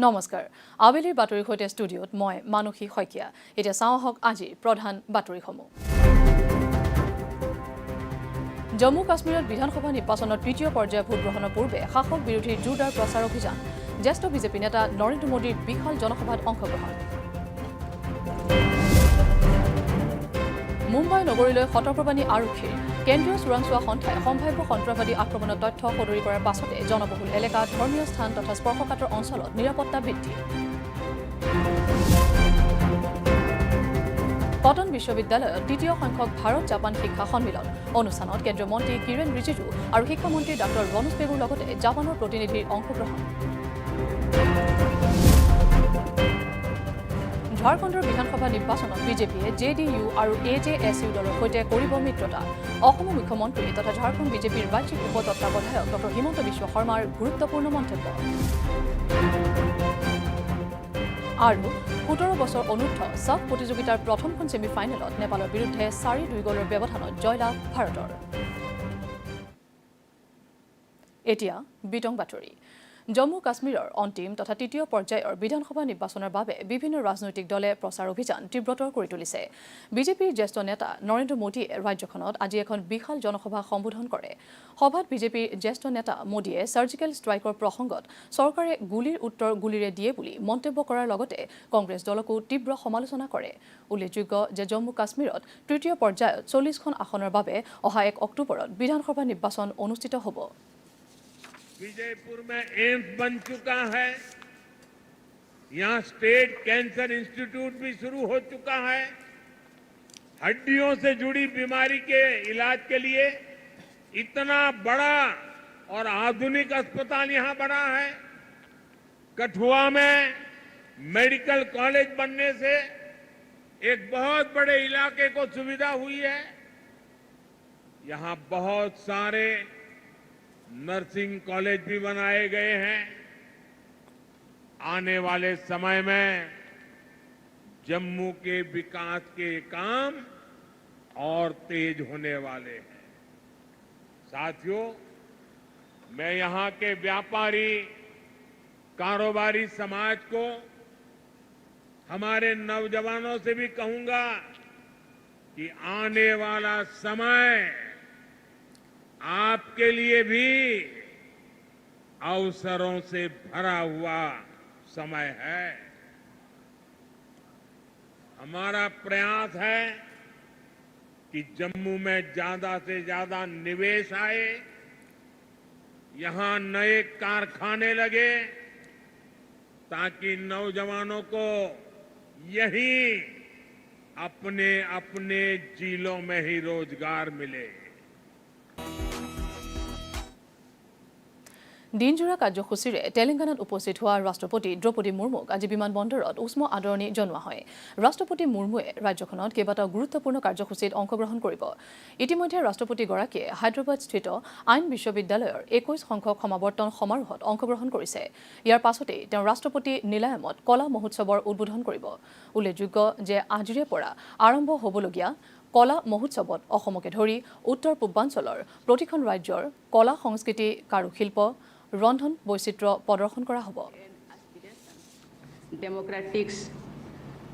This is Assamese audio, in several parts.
নমস্কাৰ আবেলিৰ বাতৰিৰ সৈতে ষ্টুডিঅ'ত মই মানসী শইকীয়া এতিয়া চাওঁ আহক আজিৰ প্ৰধান বাতৰিসমূহ জম্মু কাশ্মীৰত বিধানসভা নিৰ্বাচনৰ তৃতীয় পৰ্যায়ৰ ভোট গ্ৰহণৰ পূৰ্বে শাসক বিৰোধী জোৰদাৰ প্ৰচাৰ অভিযান জ্যেষ্ঠ বিজেপি নেতা নৰেন্দ্ৰ মোদীৰ বিশাল জনসভাত অংশগ্ৰহণ মুম্বাই নগৰীলৈ সতৰ্কবাণী আৰক্ষীৰ কেন্দ্ৰীয় চোৰাংচোৱা সন্থাই সম্ভাৱ্য সন্ত্ৰাসবাদী আক্ৰমণৰ তথ্য সদৰি কৰাৰ পাছতে জনবহুল এলেকা ধৰ্মীয় স্থান তথা স্পৰ্শকাতৰ অঞ্চলত নিৰাপত্তা বৃদ্ধি কটন বিশ্ববিদ্যালয়ত তৃতীয় সংখ্যক ভাৰত জাপান শিক্ষা সন্মিলন অনুষ্ঠানত কেন্দ্ৰীয় মন্ত্ৰী কিৰেণ ৰিজিজু আৰু শিক্ষামন্ত্ৰী ডাঃ ৰনোজ পেগুৰ লগতে জাপানৰ প্ৰতিনিধিৰ অংশগ্ৰহণ ঝাৰখণ্ডৰ বিধানসভা নিৰ্বাচনত বিজেপিয়ে জেডিইউ আৰু এজেএছইউ দলৰ সৈতে কৰিব মিত্ৰতা অসমৰ মুখ্যমন্ত্ৰী তথা ঝাৰখণ্ড বিজেপিৰ ৰাজ্যিক উপ তত্ত্বাৱধায়ক ডঃ হিমন্ত বিশ্ব শৰ্মাৰ গুৰুত্বপূৰ্ণ মন্তব্য আৰু ১৭ বছৰ অনুৰ্ধ চাফ প্ৰতিযোগিতাৰ প্ৰথমখন ছেমিফাইনেলত নেপালৰ বিৰুদ্ধে ৪-২ গ'লৰ ব্যৱধানত জয়লাভ ভাৰতৰ এতিয়া বিতং বাতৰি জম্মু কাশ্মীৰৰ অন্তিম তথা তৃতীয় পৰ্যায়ৰ বিধানসভা নিৰ্বাচনৰ বাবে বিভিন্ন ৰাজনৈতিক দলে প্ৰচাৰ অভিযান তীব্ৰতৰ কৰি তুলিছে বিজেপিৰ জ্যেষ্ঠ নেতা নৰেন্দ্ৰ মোদীয়ে ৰাজ্যখনত আজি এখন বিশাল জনসভা সম্বোধন কৰে সভাত বিজেপিৰ জ্যেষ্ঠ নেতা মোদীয়ে সাৰ্জিকেল ষ্ট্ৰাইকৰ প্ৰসংগত চৰকাৰে গুলিৰ উত্তৰ গুলিৰে দিয়ে বুলি মন্তব্য কৰাৰ লগতে কংগ্ৰেছ দলকো তীব্ৰ সমালোচনা কৰে উল্লেখযোগ্য যে জম্মু কাশ্মীৰত তৃতীয় পৰ্যায়ত ৪০খন আসনৰ বাবে অহা ১ অক্টোবৰত বিধানসভা নিৰ্বাচন অনুষ্ঠিত হ'ব विजयपुर में एम्स बन चुका है यहाँ स्टेट कैंसर इंस्टीट्यूट भी शुरू हो चुका है हड्डियों से जुड़ी बीमारी के इलाज के लिए इतना बड़ा और आधुनिक अस्पताल यहाँ बना है कठुआ में मेडिकल कॉलेज बनने से एक बहुत बड़े इलाके को सुविधा हुई है यहाँ बहुत सारे नर्सिंग कॉलेज भी बनाए गए हैं आने वाले समय में जम्मू के विकास के काम और तेज होने वाले हैं साथियों मैं यहां के व्यापारी कारोबारी समाज को हमारे नौजवानों से भी कहूंगा कि आने वाला समय आपके लिए भी अवसरों से भरा हुआ समय है हमारा प्रयास है कि जम्मू में ज्यादा से ज्यादा निवेश आए यहां नए कारखाने लगे ताकि नौजवानों को यहीं अपने अपने जिलों में ही रोजगार मिले দিনজোৰা কাৰ্যসূচীৰে তেলেংগানাত উপস্থিত হোৱা ৰাষ্ট্ৰপতি দ্ৰৌপদী মুৰ্মুক আজি বিমানবন্দৰত উষ্ম আদৰণি জনোৱা হয় ৰাষ্ট্ৰপতি মুৰ্মুৱে ৰাজ্যখনত কেইবাটাও গুৰুত্বপূৰ্ণ কাৰ্যসূচীত অংশগ্ৰহণ কৰিব ইতিমধ্যে ৰাষ্ট্ৰপতিগৰাকীয়ে হায়দৰাবাদস্থিত আইন বিশ্ববিদ্যালয়ৰ ২১ সংখ্যক সমাৱৰ্তন সমাৰোহত অংশগ্ৰহণ কৰিছে ইয়াৰ পাছতেই তেওঁ ৰাষ্ট্ৰপতি নিলায়মত কলা মহোৎসৱৰ উদ্বোধন কৰিব উল্লেখযোগ্য যে আজিৰে পৰা আৰম্ভ হ'বলগীয়া কলা মহোৎসৱত অসমকে ধৰি উত্তৰ পূৰ্বাঞ্চলৰ প্ৰতিখন ৰাজ্যৰ কলা সংস্কৃতি কাৰুশিল্প ৰন্ধন বৈচিত্ৰ্য প্ৰদৰ্শন কৰা হ'ব Democratic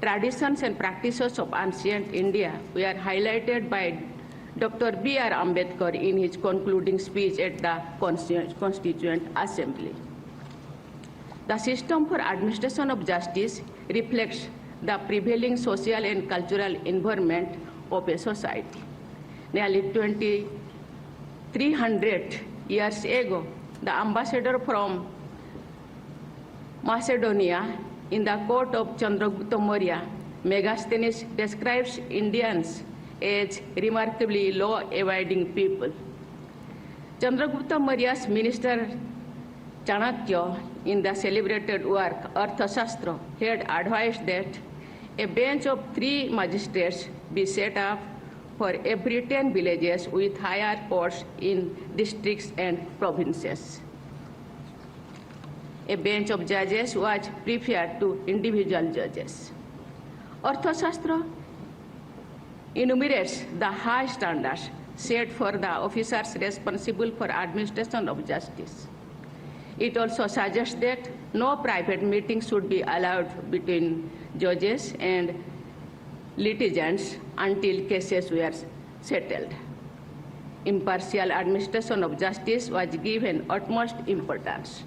traditions and practices of ancient India were highlighted by Dr. B.R. Ambedkar in his concluding speech at the Constituent Assembly. The system for administration of justice reflects the prevailing social and cultural environment of a society. Nearly 2,300 years ago, the ambassador from Macedonia in the court of Chandragupta Maurya, Megasthenes, describes Indians as remarkably law-abiding people. Chandragupta Maurya's minister Chanakya, in the celebrated work Arthashastra, had advised that a bench of 3 magistrates be set up for every 10 villages with higher courts in districts and provinces. A bench of judges was preferred to individual judges. Arthashastra enumerates the high standards set for the officers responsible for administration of justice. It also suggests that no private meetings should be allowed between judges and litigants until cases were settled. Impartial administration of justice was given utmost importance.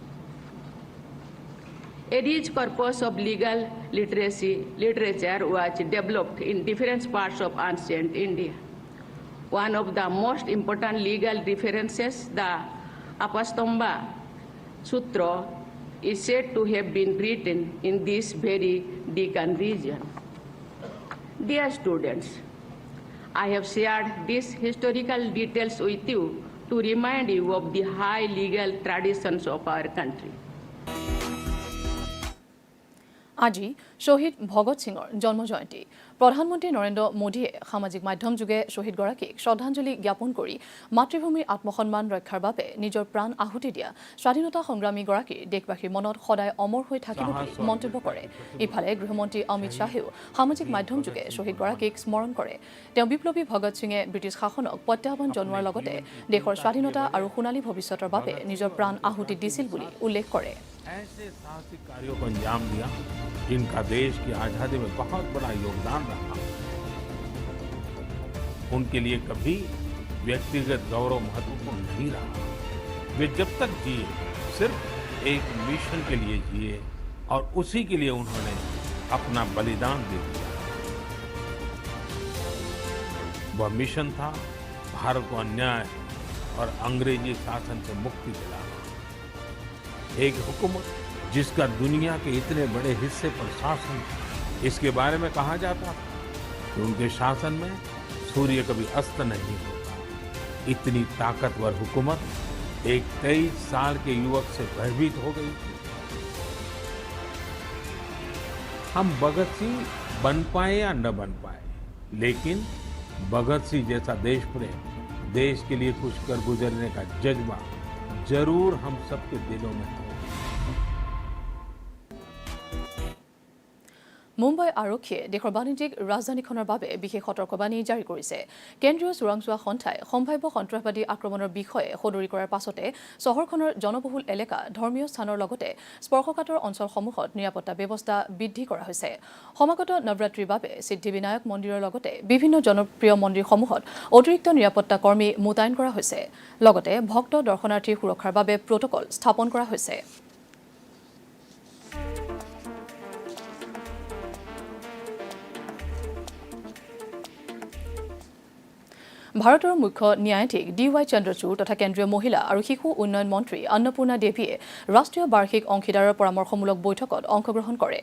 A rich corpus of legal literature was developed in different parts of ancient India. One of the most important legal references, the Apastamba Sutra, is said to have been written in this very Deccan region. Dear students, I have shared these historical details with you to remind you of the high legal traditions of our country. আজি শহীদ ভগৎ সিঙৰ জন্ম জয়ন্তী প্ৰধানমন্ত্ৰী নৰেন্দ্ৰ মোদীয়ে সামাজিক মাধ্যম যোগে শহীদগৰাকীক শ্ৰদ্ধাঞ্জলি জ্ঞাপন কৰি মাতৃভূমিৰ আত্মসন্মান ৰক্ষাৰ বাবে নিজৰ প্ৰাণ আহুতি দিয়া স্বাধীনতা সংগ্ৰামীগৰাকীৰ দেশবাসীৰ মনত সদায় অমৰ হৈ থাকিব বুলি মন্তব্য কৰে। ইফালে গৃহমন্ত্ৰী অমিত শ্বাহেও সামাজিক মাধ্যম যোগে শহীদগৰাকীক স্মৰণ কৰে। তেওঁ বিপ্লৱী ভগৎ সিঙে ব্ৰিটিছ শাসনক প্ৰত্যাহ্বান জনোৱাৰ লগতে দেশৰ স্বাধীনতা আৰু সোণালী ভৱিষ্যতৰ বাবে নিজৰ প্ৰাণ আহুতি দিছিল বুলি উল্লেখ কৰে। ऐसे साहसिक कार्यों को अंजाम दिया जिनका देश की आजादी में बहुत बड़ा योगदान रहा। उनके लिए कभी व्यक्तिगत गौरव महत्वपूर्ण नहीं रहा। वे जब तक जिए सिर्फ एक मिशन के लिए जिए और उसी के लिए उन्होंने अपना बलिदान दे दिया। वह मिशन था भारत को अन्याय और अंग्रेजी शासन से मुक्ति दिलाना। एक हुकूमत जिसका दुनिया के इतने बड़े हिस्से पर शासन, इसके बारे में कहा जाता कि उनके शासन में सूर्य कभी अस्त नहीं होता। इतनी ताकतवर हुकूमत एक 23 साल के युवक से भयभीत हो गई थी। हम भगत सिंह बन पाए या न बन पाए, लेकिन भगत सिंह जैसा देश प्रेम, देश के लिए कुछ कर गुजरने का जज्बा जरूर हम सबके दिलों में हो। মুম্বাই আৰক্ষীয়ে দেশৰ বাণিজ্যিক ৰাজধানীখনৰ বাবে বিশেষ সতৰ্কবাণী জাৰি কৰিছে। কেন্দ্ৰীয় চোৰাংচোৱা সন্থাই সম্ভাৱ্য সন্ত্ৰাসবাদী আক্ৰমণৰ বিষয়ে সদৰি কৰাৰ পাছতে চহৰখনৰ জনবহুল এলেকা, ধৰ্মীয় স্থানৰ লগতে স্পৰ্শকাতৰ অঞ্চলসমূহত নিৰাপত্তা ব্যৱস্থা বৃদ্ধি কৰা হৈছে। সমাগত নৱৰাত্ৰিৰ বাবে সিদ্ধিবিনায়ক মন্দিৰৰ লগতে বিভিন্ন জনপ্ৰিয় মন্দিৰসমূহত অতিৰিক্ত নিৰাপত্তা কৰ্মী মোতায়েন কৰা হৈছে। লগতে ভক্ত দৰ্শনাৰ্থীৰ সুৰক্ষাৰ বাবে প্ৰটকল স্থাপন কৰা হৈছে। ভাৰতৰ মুখ্য ন্যায়াধীশ DY চন্দ্ৰচূড় তথা কেন্দ্ৰীয় মহিলা আৰু শিশু উন্নয়ন মন্ত্ৰী অন্নপূৰ্ণা দেৱীয়ে ৰাষ্ট্ৰীয় বাৰ্ষিক অংশীদাৰৰ পৰামৰ্শমূলক বৈঠকত অংশগ্ৰহণ কৰে।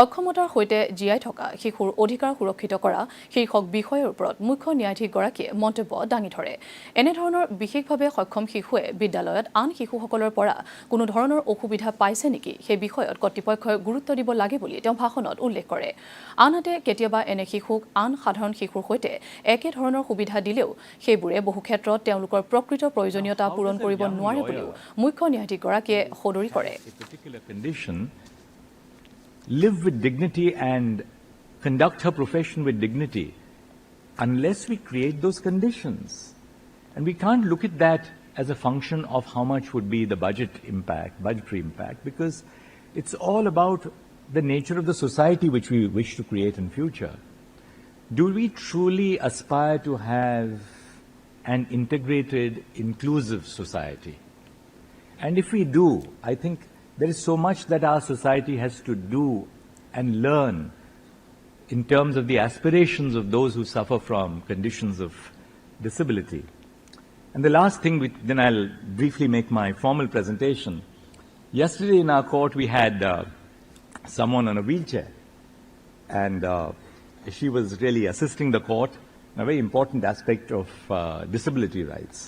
অক্ষমতাৰ সৈতে জীয়াই থকা শিশুৰ অধিকাৰ সুৰক্ষিত কৰা শীৰ্ষক বিষয়ৰ ওপৰত মুখ্য ন্যায়াধীশগৰাকীয়ে মন্তব্য দাঙি ধৰে। এনেধৰণৰ বিশেষভাৱে সক্ষম শিশুৱে বিদ্যালয়ত আন শিশুসকলৰ পৰা কোনো ধৰণৰ অসুবিধা পাইছে নেকি সেই বিষয়ত কৰ্তৃপক্ষই গুৰুত্ব দিব লাগে বুলি তেওঁ ভাষণত উল্লেখ কৰে। আনহাতে কেতিয়াবা এনে শিশুক আন সাধাৰণ শিশুৰ সৈতে একে ধৰণৰ সুবিধা দিলেও সেইবোৰে বহু ক্ষেত্ৰত তেওঁলোকৰ প্ৰকৃত প্ৰয়োজনীয়তা পূৰণ কৰিব নোৱাৰে বুলিও মুখ্য ন্যায়াধীশগৰাকীয়ে সদৰি কৰে। Live with dignity and conduct her profession with dignity unless we create those conditions. And we can't look at that as a function of how much would be the budgetary impact, because it's all about the nature of the society which we wish to create in future. Do we truly aspire to have an integrated, inclusive society? And if we do, I think there is so much that our society has to do and learn in terms of the aspirations of those who suffer from conditions of disability. And the last thing, then I'll briefly make my formal presentation. Yesterday in our court we had someone on a wheelchair, and she was really assisting the court in a very important aspect of disability rights.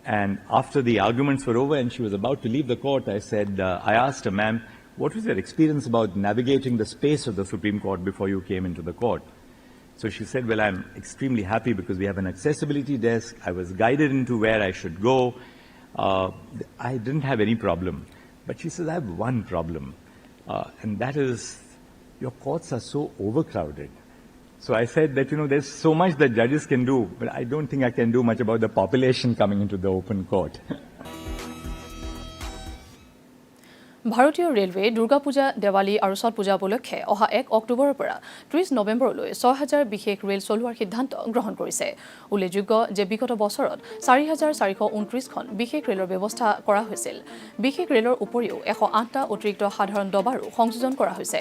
And after the arguments were over and she was about to leave the court, I asked her, "Ma'am, what was your experience about navigating the space of the Supreme Court before you came into the court?" So she said, "Well, I'm extremely happy because we have an accessibility desk. I was guided into where I should go. I didn't have any problem." But she says, "I have one problem, and that is your courts are so overcrowded." So I said that, there's so much that judges can do, but I don't think I can do much about the population coming into the open court. ভাৰতীয় ৰেলৱে দুৰ্গা পূজা দেৱালী আৰু ছট পূজা উপলক্ষে অহা 1 অক্টোবৰৰ পৰা 30 নৱেম্বৰলৈ 6000 বিশেষ ৰেল চলোৱাৰ সিদ্ধান্ত গ্ৰহণ কৰিছে। উল্লেখযোগ্য যে বিগত বছৰত 4429খন বিশেষ ৰেলৰ ব্যৱস্থা কৰা হৈছিল। বিশেষ ৰেলৰ উপৰিও 108টা অতিৰিক্ত সাধাৰণ ডবাৰো সংযোজন কৰা হৈছে।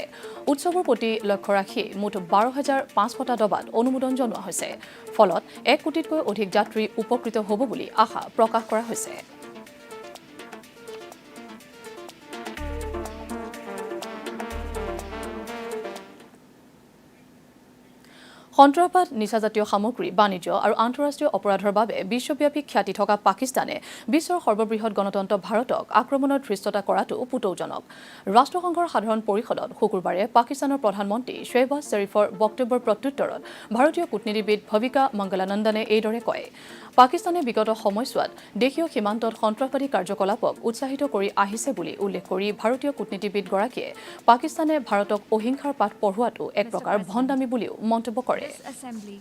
উৎসৱৰ প্ৰতি লক্ষ্য ৰাখি মুঠ 12500টা ডবাত অনুমোদন জনোৱা হৈছে। ফলত 1 কোটিতকৈ অধিক যাত্ৰী উপকৃত হ'ব বুলি আশা প্ৰকাশ কৰা হৈছে। সন্ত্ৰাসবাদ, নিচাজাতীয় সামগ্ৰী, বাণিজ্য আৰু আন্তঃৰাষ্ট্ৰীয় অপৰাধৰ বাবে বিশ্বব্যাপী খ্যাতি থকা পাকিস্তানে বিশ্বৰ সৰ্ববৃহৎ গণতন্ত্ৰ ভাৰতক আক্ৰমণৰ ধৃষ্টতা কৰাটো পুতৌজনক। ৰাষ্ট্ৰসংঘৰ সাধাৰণ পৰিষদত শুকুৰবাৰে পাকিস্তানৰ প্ৰধানমন্ত্ৰী শ্বেহবাজ শ্বৰীফৰ বক্তব্যৰ প্ৰত্যুত্তৰত ভাৰতীয় কূটনীতিবিদ ভৱিকা মংগলানন্দনে এইদৰে কয়। পাকিস্তানে বিগত সময়ছোৱাত দেশীয় সীমান্তত সন্ত্ৰাসবাদী কাৰ্যকলাপক উৎসাহিত কৰি আহিছে বুলি উল্লেখ কৰি ভাৰতীয় কূটনীতিবিদগৰাকীয়ে পাকিস্তানে ভাৰতক অহিংসাৰ পাঠ পঢ়োৱাটো এক প্ৰকাৰ ভণ্ডামী বুলিও মন্তব্য কৰে। This assembly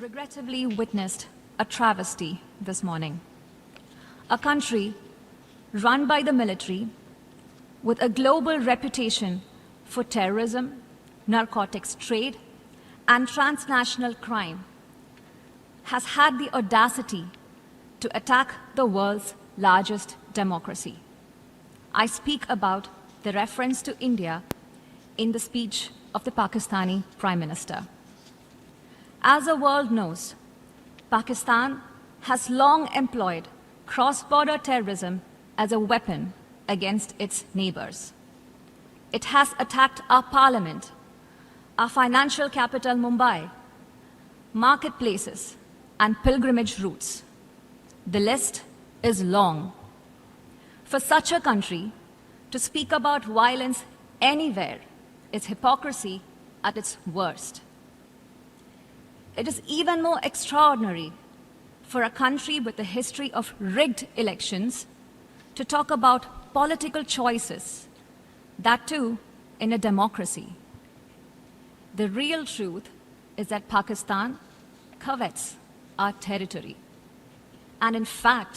regrettably witnessed a travesty this morning. A country run by the military with a global reputation for terrorism, narcotics trade, and transnational crime has had the audacity to attack the world's largest democracy. I speak about the reference to India in the speech of the Pakistani Prime Minister. As the world knows, Pakistan has long employed cross-border terrorism as a weapon against its neighbors. It has attacked our parliament, our financial capital Mumbai, marketplaces, and pilgrimage routes. The list is long. For such a country to speak about violence anywhere is hypocrisy at its worst. It is even more extraordinary for a country with a history of rigged elections to talk about political choices, that too in a democracy. The real truth is that Pakistan covets our territory and in fact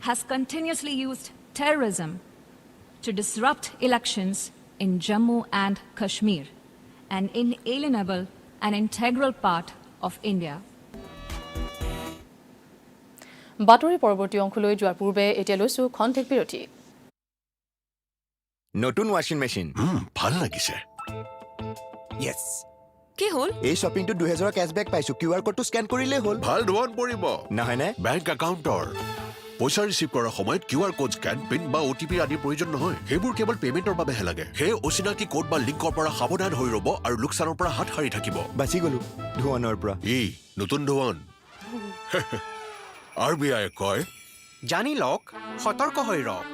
has continuously used terrorism to disrupt elections in Jammu and Kashmir, an inalienable and integral part of India. বাতৰি পৰৱৰ্তী অংশলৈ যোৱাৰ পূৰ্বে এতিয়া লৈছো খন্তেক বিৰতি। নতুন ৱাশ্বিং মেচিন ভাল লাগিছে। ইয়েছ। কি হ'ল? এই শ্বপিংটো 2000 কেছবেক পাইছো। কিউআৰ কোডটো স্কেন কৰিলেই হ'ল। ভাল ধোৱান পৰিব নহয়নে? বেংক একাউণ্টৰ পইচা ৰিচিভ কৰাৰ সময়ত কিউআৰ কোড স্কেন, পিন বা অ'টিপি আদিৰ প্ৰয়োজন নহয়। সেইবোৰ কেৱল পেমেণ্টৰ বাবেহে লাগে। সেই অচিনাকি কোড বা লিংকৰ পৰা সাৱধান হৈ ৰ'ব আৰু লোকচানৰ পৰা হাত সাৰি থাকিব। বাচি গলো ধোৱানৰ পৰা। ই নতুন ধোৱান। RBI কয় জানি লওক, সতৰ্ক হৈ ৰওক।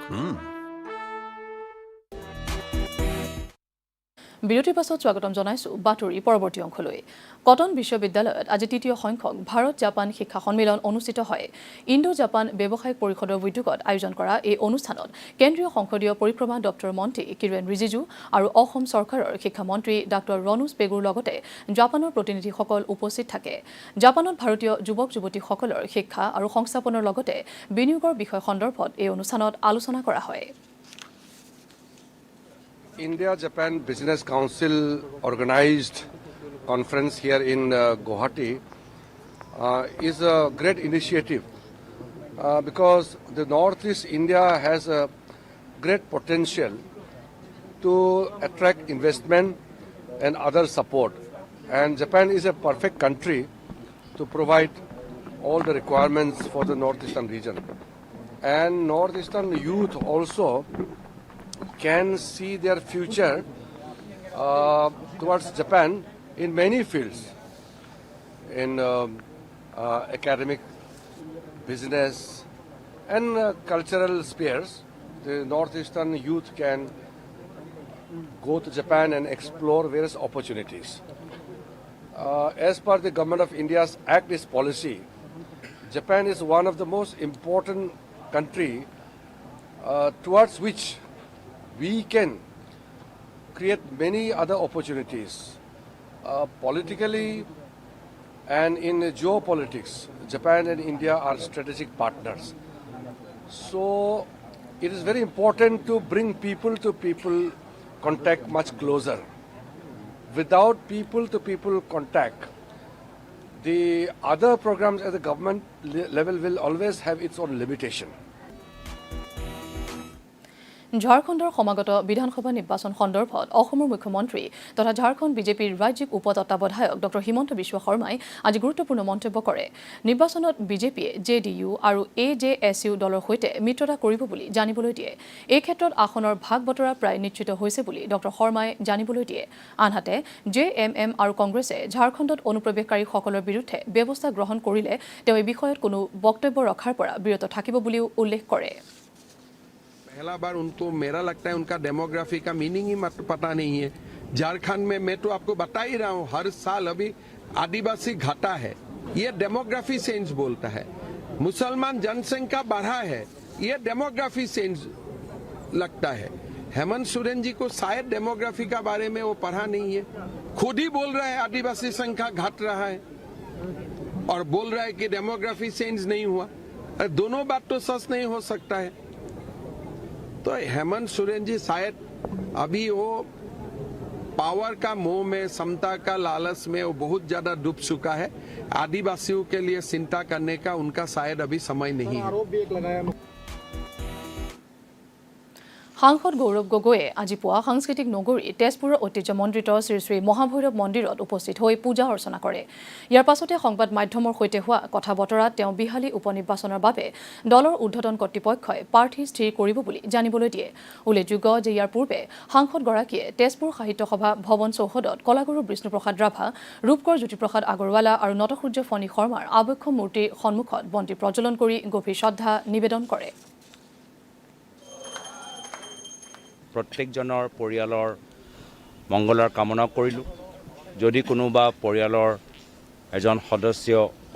বিৰতিৰ পাছত স্বাগতম জনাইছো বাতৰি পৰৱৰ্তী অংশলৈ। কটন বিশ্ববিদ্যালয়ত আজি তৃতীয় সংখ্যক ভাৰত জাপান শিক্ষা সন্মিলন অনুষ্ঠিত হয়। ইণ্ডো জাপান ব্যৱসায়িক পৰিষদৰ উদ্যোগত আয়োজন কৰা এই অনুষ্ঠানত কেন্দ্ৰীয় সংসদীয় পৰিক্ৰমা দপ্তৰৰ মন্ত্ৰী কিৰেণ ৰিজিজু আৰু অসম চৰকাৰৰ শিক্ষামন্ত্ৰী ডাঃ ৰণোজ পেগুৰ লগতে জাপানৰ প্ৰতিনিধিসকল উপস্থিত থাকে। জাপানত ভাৰতীয় যুৱক যুৱতীসকলৰ শিক্ষা আৰু সংস্থাপনৰ লগতে বিনিয়োগৰ বিষয় সন্দৰ্ভত এই অনুষ্ঠানত আলোচনা কৰা হয়। India-Japan Business Council organized conference here in Guwahati is a great initiative because the Northeast India has a great potential to attract investment and other support, and Japan is a perfect country to provide all the requirements for the Northeastern region, and Northeastern youth also can see their future towards Japan in many fields, in academic, business, and cultural spheres. The Northeastern youth can go to Japan and explore various opportunities. As per the Government of India's Act East policy, Japan is one of the most important country towards which we can create many other opportunities politically and in geopolitics. Japan and India are strategic partners. So it is very important to bring people to people contact much closer. Without people to people contact, the other programs at the government level will always have its own limitation. ঝাৰখণ্ডৰ সমাগত বিধানসভা নিৰ্বাচন সন্দৰ্ভত অসমৰ মুখ্যমন্ত্ৰী তথা ঝাৰখণ্ড বিজেপিৰ ৰাজ্যিক উপ তত্ত্বাৱধায়ক ডক্টৰ হিমন্ত বিশ্ব শৰ্মাই আজি গুৰুত্বপূৰ্ণ মন্তব্য কৰে নিৰ্বাচনত বিজেপিয়ে জেডিইউ আৰু এজেএছইউ দলৰ সৈতে মিত্ৰতা কৰিব বুলি জানিবলৈ দিয়ে এই ক্ষেত্ৰত আসনৰ ভাগ বতৰা প্ৰায় নিশ্চিত হৈছে বুলি ডক্টৰ শৰ্মাই জানিবলৈ দিয়ে আনহাতে জেএমএম আৰু কংগ্ৰেছে ঝাৰখণ্ডত অনুপ্ৰৱেশকাৰীসকলৰ বিৰুদ্ধে ব্যৱস্থা গ্ৰহণ কৰিলে তেওঁ এই বিষয়ত কোনো বক্তব্য ৰখাৰ পৰা বিৰত থাকিব বুলিও উল্লেখ কৰে पहला बार उनको मेरा लगता है उनका डेमोग्राफी का मीनिंग ही पता नहीं है झारखंड में मैं तो आपको बता ही रहा हूँ हर साल अभी आदिवासी घटा है ये डेमोग्राफी सेंस बोलता है मुसलमान जनसंख्या बढ़ा है ये डेमोग्राफी सेंस लगता है हेमंत सोरेन जी को शायद डेमोग्राफी का बारे में वो पढ़ा नहीं है खुद ही बोल रहा है आदिवासी संख्या घट रहा है और बोल रहा है कि डेमोग्राफी सेंस नहीं हुआ दोनों बात तो सच नहीं हो सकता है तो हेमंत सोरेन जी शायद अभी वो पावर का मोह में समता का लालच में वो बहुत ज्यादा डूब चुका है आदिवासियों के लिए चिंता करने का उनका शायद अभी समय नहीं है সাংসদ গৌৰৱ গগৈয়ে আজি পুৱা সাংস্কৃতিক নগৰী তেজপুৰৰ ঐতিহ্যমণ্ডিত শ্ৰী শ্ৰী মহাভৈৰৱ মন্দিৰত উপস্থিত হৈ পূজা অৰ্চনা কৰে ইয়াৰ পাছতে সংবাদ মাধ্যমৰ সৈতে হোৱা কথা বতৰাত তেওঁ বিহালী উপনিৰ্বাচনৰ বাবে দলৰ উদ্ধতন কৰ্তৃপক্ষই প্ৰাৰ্থী স্থিৰ কৰিব বুলি জানিবলৈ দিয়ে উল্লেখযোগ্য যে ইয়াৰ পূৰ্বে সাংসদগৰাকীয়ে তেজপুৰ সাহিত্য সভা ভৱন চৌহদত কলাগুৰু বিষ্ণুপ্ৰসাদ ৰাভা ৰূপকৰ জ্যোতিপ্ৰসাদ আগৰৱালা আৰু নটসূৰ্য ফণী শৰ্মাৰ আবক্ষ মূৰ্তিৰ সন্মুখত বন্তি প্ৰজ্বলন কৰি গভীৰ শ্ৰদ্ধা নিবেদন কৰে প্ৰত্যেকজনৰ পৰিয়ালৰ মংগলৰ কামনা কৰিলোঁ যদি কোনোবা পৰিয়ালৰ এজন সদস্য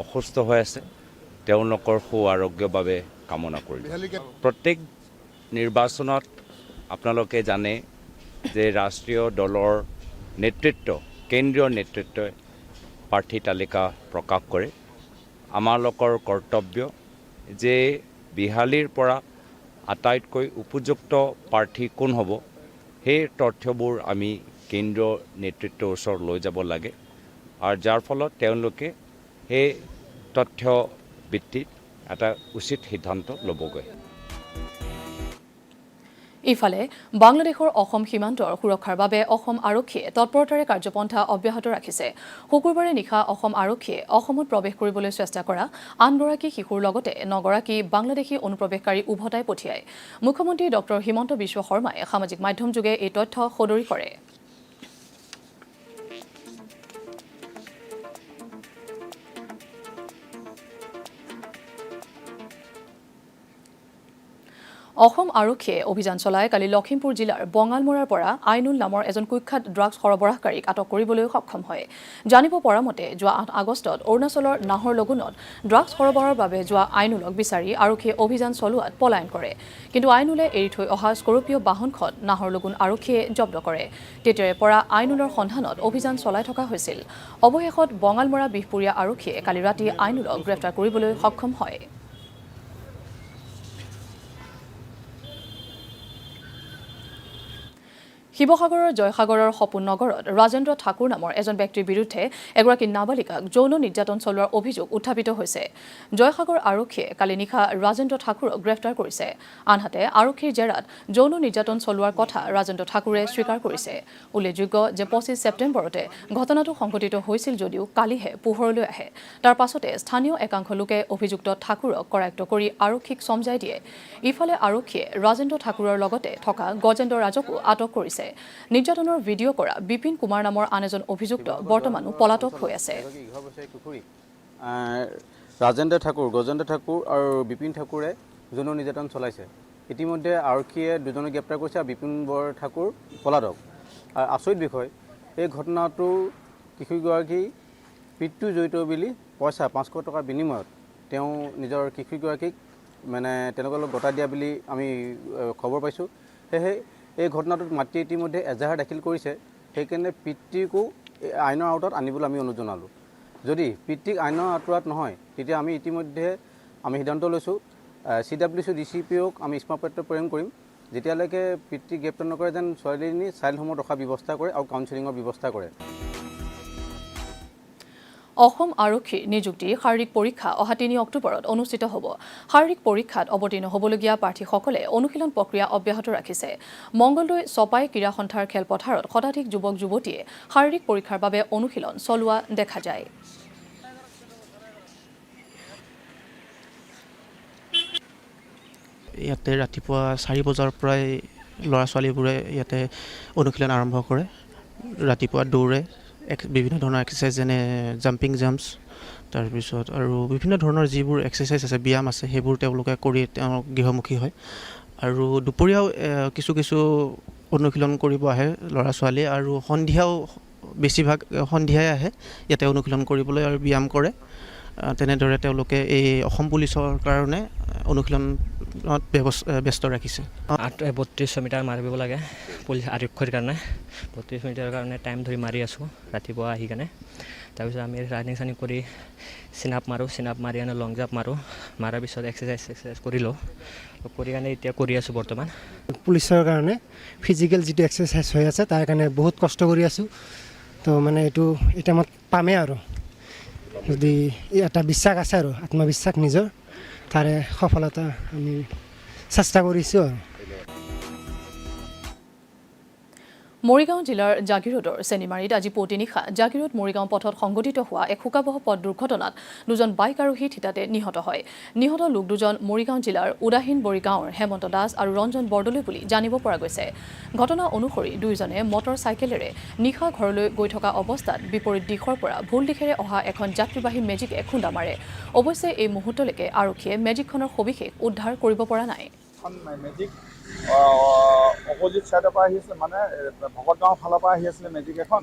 অসুস্থ হৈ আছে তেওঁলোকৰ সু আৰোগ্যৰ বাবে কামনা কৰিলোঁ প্ৰত্যেক নিৰ্বাচনত আপোনালোকে জানে যে ৰাষ্ট্ৰীয় দলৰ নেতৃত্ব কেন্দ্ৰীয় নেতৃত্বই প্ৰাৰ্থী তালিকা প্ৰকাশ কৰে আমালোকৰ কৰ্তব্য যে বিহালীৰ পৰা আটাইতকৈ উপযুক্ত প্ৰাৰ্থী কোন হ'ব সেই তথ্যবোৰ আমি কেন্দ্ৰীয় নেতৃত্বৰ ওচৰত লৈ যাব লাগে আৰু যাৰ ফলত তেওঁলোকে সেই তথ্য ভিত্তিত এটা উচিত সিদ্ধান্ত ল'বগৈ ইফালে বাংলাদেশৰ অসম সীমান্তৰ সুৰক্ষাৰ বাবে অসম আৰক্ষীয়ে তৎপৰতাৰে কাৰ্যপন্থা অব্যাহত ৰাখিছে শুকুৰবাৰে নিশা অসম আৰক্ষীয়ে অসমত প্ৰৱেশ কৰিবলৈ চেষ্টা কৰা আনগৰাকী শিশুৰ লগতে 9 গৰাকী বাংলাদেশী অনুপ্ৰৱেশকাৰী উভতাই পঠিয়ায় মুখ্যমন্ত্ৰী ডক্টৰ হিমন্ত বিশ্ব শৰ্মাই সামাজিক মাধ্যম যোগে এই তথ্য সদৰি কৰে অসম আৰক্ষীয়ে অভিযান চলাই কালি লখিমপুৰ জিলাৰ বঙালমৰাৰ পৰা আইনুল নামৰ এজন কুখ্যাত ড্ৰাগছ সৰবৰাহকাৰীক আটক কৰিবলৈ সক্ষম হয় জানিব পৰা মতে যোৱা 8 আগষ্টত অৰুণাচলৰ নাহৰলগুনত ড্ৰাগছ সৰবৰাহৰ বাবে যোৱা আইনুলক বিচাৰি আৰক্ষীয়ে অভিযান চলোৱাত পলায়ন কৰে কিন্তু আইনুলে এৰি থৈ অহা স্কৰপিঅ বাহনখন নাহৰলগুন আৰক্ষীয়ে জব্দ কৰে তেতিয়াৰে পৰা আইনুলৰ সন্ধানত অভিযান চলাই থকা হৈছিল অৱশেষত বঙালমৰা বিহপুৰীয়া আৰক্ষীয়ে কালি ৰাতি আইনুলক গ্ৰেপ্তাৰ কৰিবলৈ সক্ষম হয় শিৱসাগৰৰ জয়সাগৰৰ সপোন নগৰত ৰাজেন্দ্ৰ ঠাকুৰ নামৰ এজন ব্যক্তিৰ বিৰুদ্ধে এগৰাকী নাবালিকাক যৌন নিৰ্যাতন চলোৱাৰ অভিযোগ উত্থাপিত হৈছে জয়সাগৰ আৰক্ষীয়ে কালি নিশা ৰাজেন্দ্ৰ ঠাকুৰক গ্ৰেপ্তাৰ কৰিছে আনহাতে আৰক্ষীৰ জেৰাত যৌন নিৰ্যাতন চলোৱাৰ কথা ৰাজেন্দ্ৰ ঠাকুৰে স্বীকাৰ কৰিছে উল্লেখযোগ্য যে 25 ছেপ্টেম্বৰতে ঘটনাটো সংঘটিত হৈছিল যদিও কালিহে পোহৰলৈ আহে তাৰ পাছতে স্থানীয় একাংশ লোকে অভিযুক্ত ঠাকুৰক কৰায়ত্ব কৰি আৰক্ষীক সমজাই দিয়ে ইফালে আৰক্ষীয়ে ৰাজেন্দ্ৰ ঠাকুৰৰ লগতে থকা গজেন্দ্ৰ ৰাজকো আটক কৰিছে নিৰ্যাতনৰ ভিডিঅ' কৰা বিপিন কুমাৰ নামৰ আন এজন অভিযুক্ত বৰ্তমানো পলাতক হৈ আছে ৰাজেন্দ্ৰ ঠাকুৰ গজেন্দ্ৰ ঠাকুৰ আৰু বিপিন ঠাকুৰে যৌন নিৰ্যাতন চলাইছে ইতিমধ্যে আৰক্ষীয়ে দুজনক গ্ৰেপ্তাৰ কৰিছে আৰু বিপিন বৰ ঠাকুৰ পলাতক আচৰিত বিষয় এই ঘটনাটো কিশোৰীগৰাকী পিতৃ জড়িত বুলি পইচা 500 টকাৰ বিনিময়ত তেওঁ নিজৰ কিশোৰীগৰাকীক মানে তেওঁলোকৰ লগত গতা দিয়া বুলি আমি খবৰ পাইছোঁ সেয়ে এই ঘটনাটোত মাতৃ ইতিমধ্যে এজাহাৰ দাখিল কৰিছে সেইকাৰণে পিতৃকো আইনৰ আওতাত আনিবলৈ আমি অনুৰোধ জনালোঁ যদি পিতৃক আইনৰ আঁতৰত নহয় তেতিয়া আমি ইতিমধ্যে আমি সিদ্ধান্ত লৈছোঁ CWC DCPOক আমি স্মাৰকপত্ৰ প্ৰেৰণ কৰিম যেতিয়ালৈকে পিতৃ গ্ৰেপ্তাৰ নকৰে যেন ছোৱালীজনী চাইল্ড হোমত ৰখাৰ ব্যৱস্থা কৰে আৰু কাউন্সেলিঙৰ ব্যৱস্থা কৰে অসম আৰক্ষীৰ নিযুক্তি শাৰীৰিক পৰীক্ষা অহা 3 অক্টোবৰত অনুষ্ঠিত হ'ব শাৰীৰিক পৰীক্ষাত অৱতীৰ্ণ হ'বলগীয়া প্ৰাৰ্থীসকলে অনুশীলন প্ৰক্ৰিয়া অব্যাহত ৰাখিছে মংগলদৈ চপাই ক্ৰীড়া সন্থাৰ খেলপথাৰত শতাধিক যুৱক যুৱতীয়ে শাৰীৰিক পৰীক্ষাৰ বাবে অনুশীলন চলোৱা দেখা যায় ইয়াতে ৰাতিপুৱা 4 বজাৰ পৰাই ল'ৰা ছোৱালীবোৰে ইয়াতে অনুশীলন আৰম্ভ কৰে ৰাতিপুৱা দৌৰে বিভিন্ন ধৰণৰ এক্সাৰসাইজ যেনে জাম্পিং জাম্পছ তাৰপিছত আৰু বিভিন্ন ধৰণৰ যিবোৰ এক্সাৰসাইজ আছে ব্যায়াম আছে সেইবোৰ তেওঁলোকে কৰি গৃহমুখী হয় আৰু দুপৰীয়াও কিছু অনুশীলন কৰিব আহে ল'ৰা ছোৱালী আৰু সন্ধিয়াও বেছিভাগ সন্ধিয়াই আহে ইয়াতে অনুশীলন কৰিবলৈ আৰু ব্যায়াম কৰে তেনেদৰে তেওঁলোকে এই অসম পুলিচৰ কাৰণে অনুশীলনত ব্যস্ত ৰাখিছে 32 মিটাৰ মাৰিব লাগে পুলিচ আৰক্ষীৰ কাৰণে 32 মিটাৰৰ কাৰণে টাইম ধৰি মাৰি আছোঁ ৰাতিপুৱা আহি কেনে তাৰপিছত আমি ৰানিং চানিং কৰি চিনাপ মাৰি আনে লং জাম্প মাৰাৰ পিছত এক্সাৰসাইজ কৰিলোঁ কৰি কাৰণে এতিয়া কৰি আছোঁ বৰ্তমান পুলিচৰ কাৰণে ফিজিকেল যিটো এক্সাৰসাইজ হৈ আছে তাৰ কাৰণে বহুত কষ্ট কৰি আছোঁ তো মানে এইটো এটা মই পামেই আৰু যদি এটা বিশ্বাস আছে আৰু আত্মবিশ্বাস নিজৰ তাৰে সফলতা আমি চেষ্টা কৰিছোঁ আৰু মৰিগাঁও জিলাৰ জাগিৰোডৰ চেনিমাৰীত আজি পুৱতি নিশা জাগিৰোড মৰিগাঁও পথত সংঘটিত হোৱা এক শোকাবহ পথ দুৰ্ঘটনাত দুজন বাইক আৰোহী থিতাতে নিহত হয় নিহত লোক দুজন মৰিগাঁও জিলাৰ উদাহীনবৰী গাঁৱৰ হেমন্ত দাস আৰু ৰঞ্জন বৰদলৈ বুলি জানিব পৰা গৈছে ঘটনা অনুসৰি দুয়োজনে মটৰ চাইকেলেৰে নিশা ঘৰলৈ গৈ থকা অৱস্থাত বিপৰীত দিশৰ পৰা ভুল দিশেৰে অহা এখন যাত্ৰীবাহী মেজিকে খুন্দা মাৰে অৱশ্যে এই মুহূৰ্তলৈকে আৰক্ষীয়ে মেজিকখনৰ সবিশেষ উদ্ধাৰ কৰিব পৰা নাই অপজিট সাইডৰ পৰা আহিছিল মানে ভকতগাঁও ফালৰ পৰা আহি আছিলে মেজিক এখন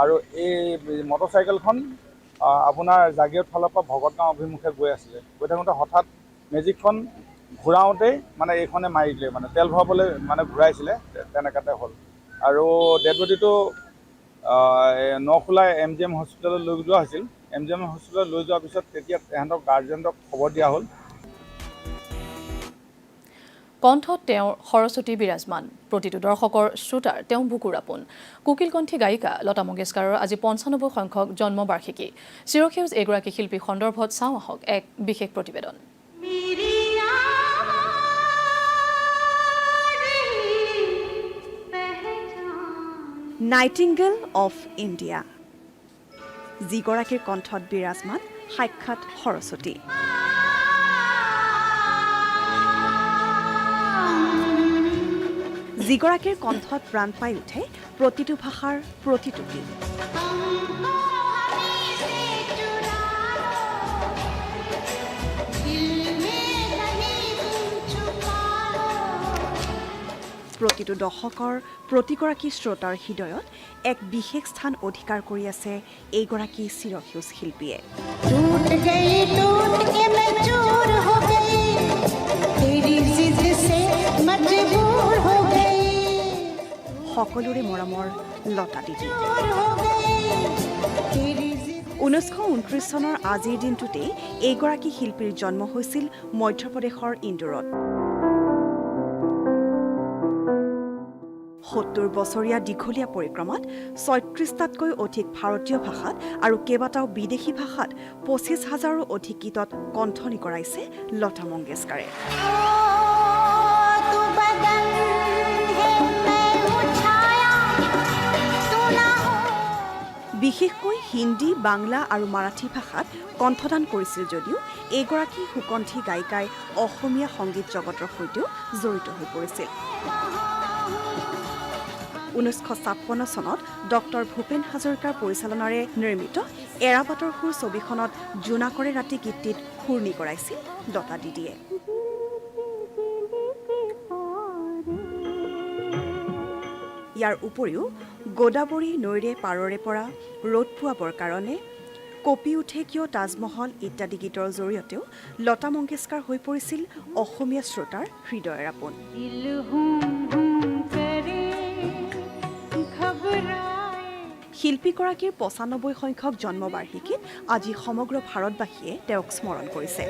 আৰু এই মটৰচাইকেলখন আপোনাৰ জাগিৰোড ফালৰ পৰা ভকতগাঁও অভিমুখে গৈ আছিলে গৈ থাকোঁতে হঠাৎ মেজিকখন ঘূৰাওঁতেই মানে এইখনে মাৰি দিলে মানে তেল ভৰাবলৈ মানে ঘূৰাইছিলে তেনেকাতে হ'ল আৰু ডেড বডিটো নখোলা MGM হস্পিটেলত লৈ যোৱা হৈছিল MGM হস্পিটেলত লৈ যোৱাৰ পিছত তেতিয়া তেহেঁতক গাৰ্জেনক খবৰ দিয়া হ'ল কণ্ঠত তেওঁৰ সৰস্বতী বিৰাজমান প্ৰতিটো দৰ্শকৰ শ্ৰোতাৰ তেওঁ বুকুৰ আপোন কুকিলকণ্ঠী গায়িকা লতা মংগেশকাৰৰ আজি 95 সংখ্যক জন্মবাৰ্ষিকী চিৰসেউজ এগৰাকী শিল্পী সন্দৰ্ভত চাওঁ আহক এক বিশেষ প্ৰতিবেদন নাইটিংগেল অফ ইণ্ডিয়া যিগৰাকীৰ কণ্ঠত বিৰাজমান সাক্ষাৎ সৰস্বতী যিগৰাকীৰ কণ্ঠত প্ৰাণ পাই উঠে প্ৰতিটো ভাষাৰ প্ৰতিটো গীত প্ৰতিটো দশকৰ প্ৰতিগৰাকী শ্ৰোতাৰ হৃদয়ত এক বিশেষ স্থান অধিকাৰ কৰি আছে এইগৰাকী চিৰসেউজ শিল্পীয়ে সকলোৰে মৰমৰ লতা দিদি 1929 চনৰ আজিৰ দিনটোতেই এইগৰাকী শিল্পীৰ জন্ম হৈছিল মধ্যপ্ৰদেশৰ ইন্দোৰত 70 বছৰীয়া দীঘলীয়া পৰিক্ৰমাত 36টাতকৈ অধিক ভাৰতীয় ভাষাত আৰু কেইবাটাও বিদেশী ভাষাত 25,000ৰো অধিক গীতত কণ্ঠনি কৰাইছে লতা মংগেশকাৰে বিশেষকৈ হিন্দী বাংলা আৰু মাৰাঠী ভাষাত কণ্ঠদান কৰিছিল যদিও এইগৰাকী সুকণ্ঠী গায়িকাই অসমীয়া সংগীত জগতৰ সৈতেও জড়িত হৈ পৰিছিল 1956 চনত ডক্টৰ ভূপেন হাজৰিকাৰ পৰিচালনাৰে নিৰ্মিত এৰাবাটৰ সুৰ ছবিখনত জোনাকৰে ৰাতি গীতটিত সুৰনি কৰাইছিল লতা দিদিয়ে ইয়াৰ উপৰিও গোদাবৰী নৈৰে পাৰৰে পৰা ৰ'দ পোৱাবৰ কাৰণে কপি উঠে কিয় তাজমহল ইত্যাদি গীতৰ জৰিয়তেও লতা মংগেশকাৰ হৈ পৰিছিল অসমীয়া শ্ৰোতাৰ হৃদয়ৰ আপোন শিল্পীগৰাকীৰ 95 সংখ্যক জন্মবাৰ্ষিকীত আজি সমগ্ৰ ভাৰতবাসীয়ে তেওঁক স্মৰণ কৰিছে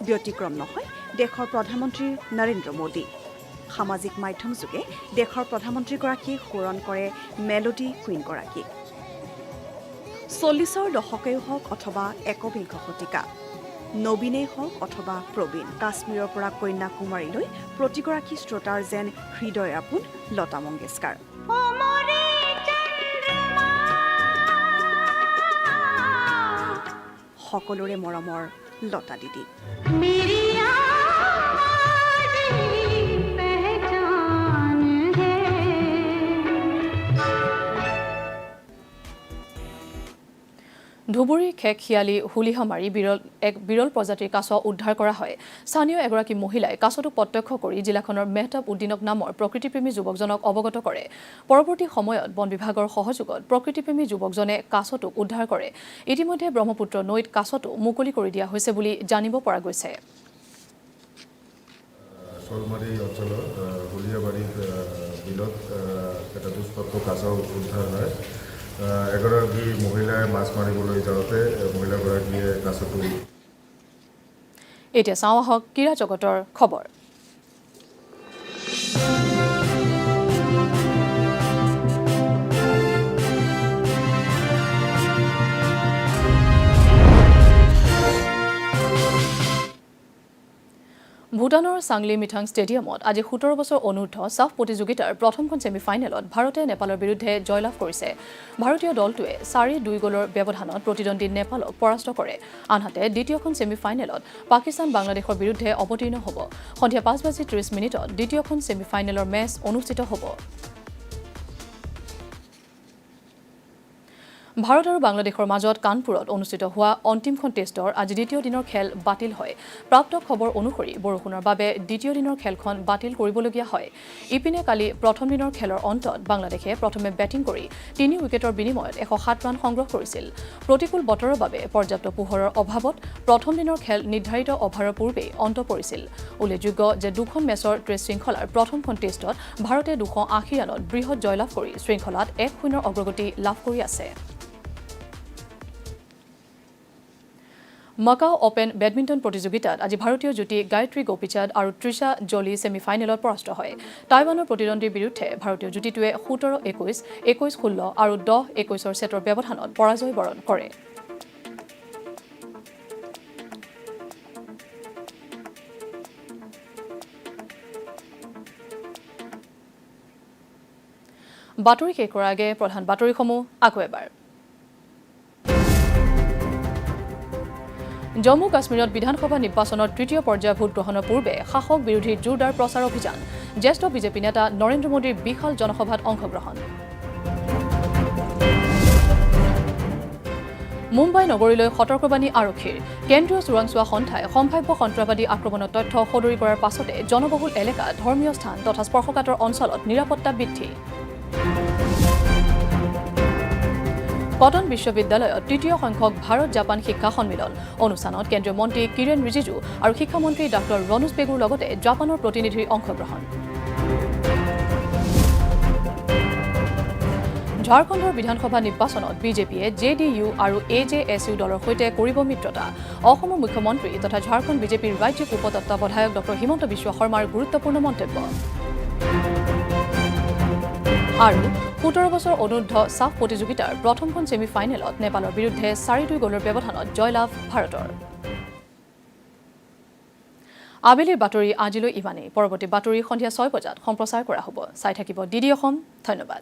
ব্যতিক্ৰম নহয় দেশৰ প্ৰধানমন্ত্ৰী নৰেন্দ্ৰ মোদী সামাজিক মাধ্যম যোগে দেশৰ প্ৰধানমন্ত্ৰীগৰাকীয়ে সোঁৱৰণ কৰে মেলোডি কুইনগৰাকীক 40ৰ দশকেই হওক অথবা একবিংশ শতিকা নবীনেই হওক অথবা প্ৰবীণ কাশ্মীৰৰ পৰা কন্যাকুমাৰীলৈ প্ৰতিগৰাকী শ্ৰোতাৰ যেন হৃদয় আপোন লতা মংগেশকাৰ সকলোৰে মৰমৰ লতা দিদি ধুবুৰী খেকখিয়ালি হুলিহামাৰি এক বিৰল প্ৰজাতিৰ কাছ উদ্ধাৰ কৰা হয় স্থানীয় এগৰাকী মহিলাই কাছটোক প্ৰত্যক্ষ কৰি জিলাখনৰ মেহতাব উদ্দিনক নামৰ প্ৰকৃতিপ্ৰেমী যুৱকজনক অৱগত কৰে পৰৱৰ্তী সময়ত বন বিভাগৰ সহযোগত প্ৰকৃতিপ্ৰেমী যুৱকজনে কাছটোক উদ্ধাৰ কৰে ইতিমধ্যে ব্ৰহ্মপুত্ৰ নৈত কাছটো মুকলি কৰি দিয়া হৈছে বুলি জানিব পৰা গৈছে শলমাৰী অঞ্চলৰ হুলিয়াবাৰী বিলত এটা দুষ্প্ৰাপ্য কাছ উদ্ধাৰ হয় এগৰাকী মহিলাই মাছ মাৰিবলৈ যাওঁতে মহিলাগৰাকীয়ে কাছটো এতিয়া চাওঁ আহক ক্ৰীড়া জগতৰ খবৰ ভূটানৰ চাংলি মিঠাং ষ্টেডিয়ামত আজি 17 বছৰ অনূৰ্ধ্ব সাফ প্ৰতিযোগিতাৰ প্ৰথমখন ছেমিফাইনেলত ভাৰতে নেপালৰ বিৰুদ্ধে জয়লাভ কৰিছে ভাৰতীয় দলটোৱে 4-2 গলৰ ব্যৱধানত প্ৰতিদ্বন্দ্বী নেপালক পৰাস্ত কৰে আনহাতে দ্বিতীয়খন ছেমিফাইনেলত পাকিস্তান বাংলাদেশৰ বিৰুদ্ধে অৱতীৰ্ণ হ'ব সন্ধিয়া 5:30 মিনিটত দ্বিতীয়খন ছেমিফাইনেলৰ মেচ অনুষ্ঠিত হ'ব ভাৰত আৰু বাংলাদেশৰ মাজত কানপুৰত অনুষ্ঠিত হোৱা অন্তিমখন টেষ্টৰ আজি দ্বিতীয় দিনৰ খেল বাতিল হয় প্ৰাপ্ত খবৰ অনুসৰি বৰষুণৰ বাবে দ্বিতীয় দিনৰ খেলখন বাতিল কৰিবলগীয়া হয় ইপিনে কালি প্ৰথম দিনৰ খেলৰ অন্তত বাংলাদেশে প্ৰথমে বেটিং কৰি 3 উইকেটৰ বিনিময়ত 107 ৰান সংগ্ৰহ কৰিছিল প্ৰতিকূল বতৰৰ বাবে পৰ্যাপ্ত পোহৰৰ অভাৱত প্ৰথম দিনৰ খেল নিৰ্ধাৰিত অভাৰৰ পূৰ্বে অন্ত পৰিছিল উল্লেখযোগ্য যে দুখন মেচৰ টেষ্ট শৃংখলাৰ প্ৰথমখন টেষ্টত ভাৰতে 280 ৰানত বৃহৎ জয়লাভ কৰি শৃংখলাত 1-0 অগ্ৰগতি লাভ কৰি আছে মাকাও ওপেন বেডমিণ্টন প্ৰতিযোগিতাত আজি ভাৰতীয় যুটি গায়ত্ৰী গোপীচাঁদ আৰু তৃষা জলি ছেমিফাইনেলত পৰাস্ত হয় টাইৱানৰ প্ৰতিদ্বন্দ্বীৰ বিৰুদ্ধে ভাৰতীয় যুটিটোৱে 17-21, 21-16 আৰু 10-21 ছেটৰ ব্যৱধানত পৰাজয় বৰণ কৰে বাতৰি শেষ কৰাৰ আগে প্ৰধান বাতৰিসমূহ আকৌ এবাৰ জম্মু কাশ্মীৰত বিধানসভা নিৰ্বাচনৰ তৃতীয় পৰ্যায়ৰ ভোট গ্ৰহণৰ পূৰ্বে শাসক বিৰোধী জোৰদাৰ প্ৰচাৰ অভিযান জ্যেষ্ঠ বিজেপি নেতা নৰেন্দ্ৰ মোদীৰ বিশাল জনসভাত অংশগ্ৰহণ মুম্বাই নগৰীলৈ সতৰ্কবাণী আৰক্ষীৰ কেন্দ্ৰীয় চোৰাংচোৱা সন্থাই সম্ভাৱ্য সন্ত্ৰাসবাদী আক্ৰমণৰ তথ্য সদৰি কৰাৰ পাছতে জনবহুল এলেকা ধৰ্মীয় স্থান তথা স্পৰ্শকাতৰ অঞ্চলত নিৰাপত্তা বৃদ্ধি কটন বিশ্ববিদ্যালয়ত তৃতীয় সংখ্যক ভাৰত জাপান শিক্ষা সন্মিলন অনুষ্ঠানত কেন্দ্ৰীয় মন্ত্ৰী কিৰেণ ৰিজিজু আৰু শিক্ষামন্ত্ৰী ডঃ ৰণোজ পেগুৰ লগতে জাপানৰ প্ৰতিনিধিৰ অংশগ্ৰহণ ঝাৰখণ্ডৰ বিধানসভা নিৰ্বাচনত বিজেপিয়ে জেডিইউ আৰু এজেএছইউ দলৰ সৈতে কৰিব মিত্ৰতা অসমৰ মুখ্যমন্ত্ৰী তথা ঝাৰখণ্ড বিজেপিৰ ৰাজ্যিক উপতত্ত্বাৱধায়ক ডঃ হিমন্ত বিশ্ব শৰ্মাৰ গুৰুত্বপূৰ্ণ মন্তব্য আৰু 17 বছৰ অনূৰ্ধ্ব সাফ প্ৰতিযোগিতাৰ প্ৰথমখন ছেমিফাইনেলত নেপালৰ বিৰুদ্ধে 4-2 গলৰ ব্যৱধানত জয়লাভ ভাৰতৰ আবেলিৰ বাতৰি আজিলৈ ইমানেই পৰৱৰ্তী বাতৰি সন্ধিয়া 6 বজাত সম্প্ৰচাৰ কৰা হ'ব চাই থাকিব ডিডি অসম ধন্যবাদ